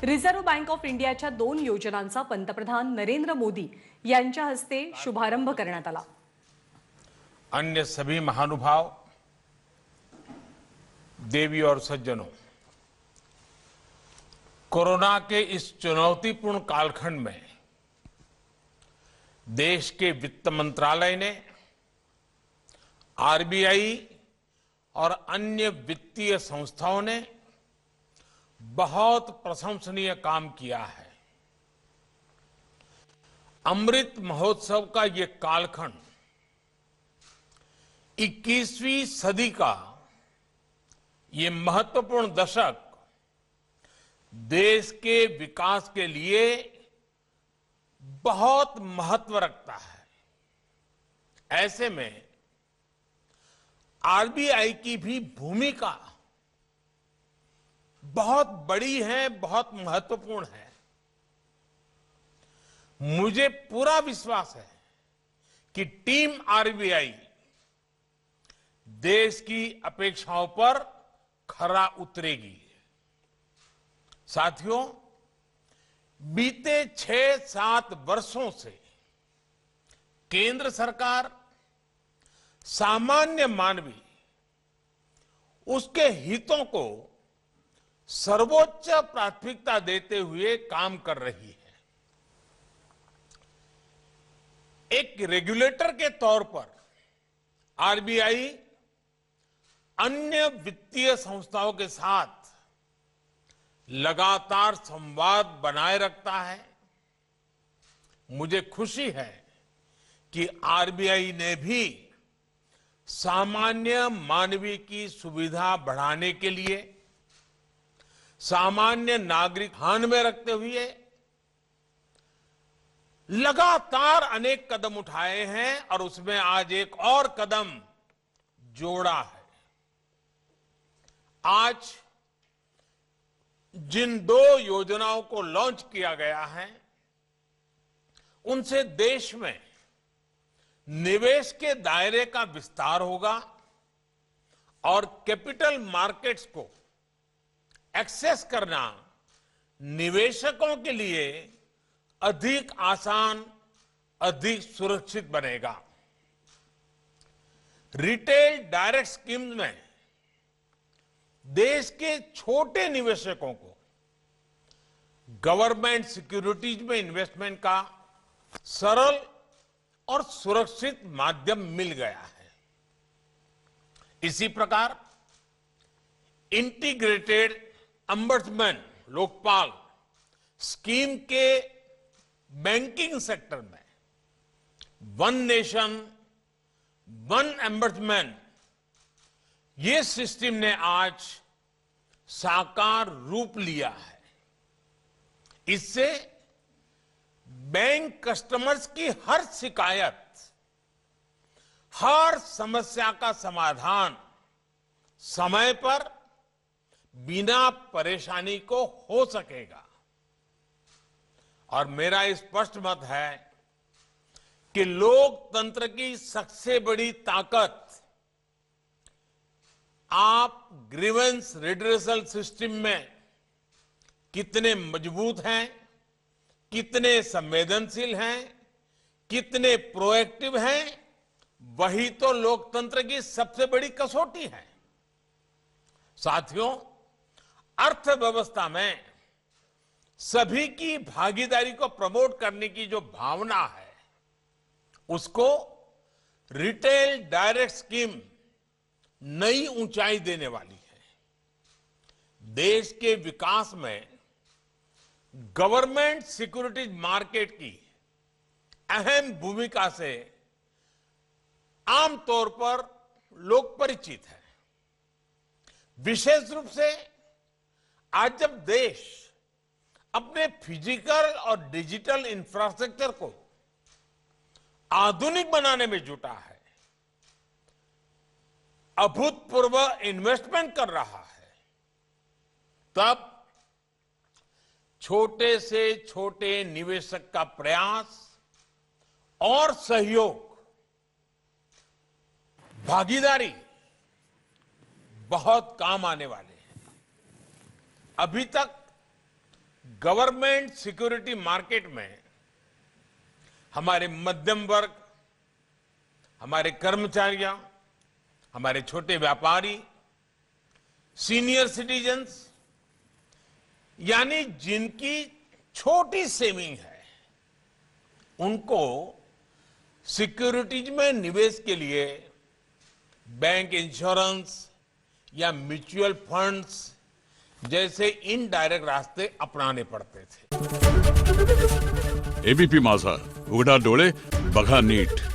Reserve bank of इंडियाच्या 2 योजनांचा पंतप्रधान नरेंद्र मोदी यांच्या हस्ते शुभारंभ करण्यात आला। अन्य सभी महानुभाव, देवी और सज्जनों, कोरोना के इस चुनौतीपूर्ण कालखंड में देश के वित्त मंत्रालय ने आरबीआई और अन्य वित्तीय संस्थाओं ने बहुत प्रशंसनीय काम किया है। अमृत महोत्सव का ये कालखंड 21वीं सदी का ये महत्वपूर्ण दशक देश के विकास के लिए बहुत महत्व रखता है। ऐसे में आरबीआई की भी भूमिका बहुत बड़ी है, बहुत महत्वपूर्ण है। मुझे पूरा विश्वास है कि टीम आरबीआई देश की अपेक्षाओं पर खरा उतरेगी। साथियों, बीते 6-7 वर्षों से केंद्र सरकार सामान्य मानवी उसके हितों को सर्वोच्च प्राथमिकता देते हुए काम कर रही है। एक रेगुलेटर के तौर पर आरबीआई अन्य वित्तीय संस्थाओं के साथ लगातार संवाद बनाए रखता है। मुझे खुशी है कि आरबीआई ने भी सामान्य मानवी की सुविधा बढ़ाने के लिए सामान्य नागरिक ध्यान में रखते हुए लगातार अनेक कदम उठाए हैं और उसमें आज एक और कदम जोड़ा है। आज जिन 2 योजनाओं को लॉन्च किया गया है, उनसे देश में निवेश के दायरे का विस्तार होगा और कैपिटल मार्केट्स को एक्सेस करना निवेशकों के लिए अधिक आसान, अधिक सुरक्षित बनेगा। रिटेल डायरेक्ट स्कीम्स में देश के छोटे निवेशकों को गवर्नमेंट सिक्योरिटीज में इन्वेस्टमेंट का सरल और सुरक्षित माध्यम मिल गया है। इसी प्रकार इंटीग्रेटेड अंबड्समैन लोकपाल स्कीम के बैंकिंग सेक्टर में वन नेशन वन एम्बड्समैन ये सिस्टम ने आज साकार रूप लिया है। इससे बैंक कस्टमर्स की हर शिकायत, हर समस्या का समाधान समय पर बिना परेशानी को हो सकेगा। और मेरा स्पष्ट मत है कि लोकतंत्र की सबसे बड़ी ताकत आप ग्रीवेंस रिड्रेसल सिस्टम में कितने मजबूत हैं, कितने संवेदनशील हैं, कितने प्रोएक्टिव हैं, वही तो लोकतंत्र की सबसे बड़ी कसौटी है। साथियों, अर्थव्यवस्था में सभी की भागीदारी को प्रमोट करने की जो भावना है, उसको रिटेल डायरेक्ट स्कीम नई ऊंचाई देने वाली है। देश के विकास में गवर्नमेंट सिक्योरिटीज मार्केट की अहम भूमिका से आमतौर पर लोग परिचित हैं। विशेष रूप से आज जब देश अपने फिजिकल और डिजिटल इंफ्रास्ट्रक्चर को आधुनिक बनाने में जुटा है, अभूतपूर्व इन्वेस्टमेंट कर रहा है, तब छोटे से छोटे निवेशक का प्रयास और सहयोग, भागीदारी बहुत काम आने वाले हैं। अभी तक गवर्नमेंट सिक्योरिटी मार्केट में हमारे मध्यम वर्ग, हमारे कर्मचारियों, हमारे छोटे व्यापारी, सीनियर सिटीजन्स, यानी जिनकी छोटी सेविंग है, उनको सिक्योरिटीज में निवेश के लिए बैंक इंश्योरेंस या म्यूचुअल फंड्स जैसे इनडायरेक्ट रास्ते अपनाने पड़ते थे। एबीपी माझा, उघडा डोळे बघा नीट.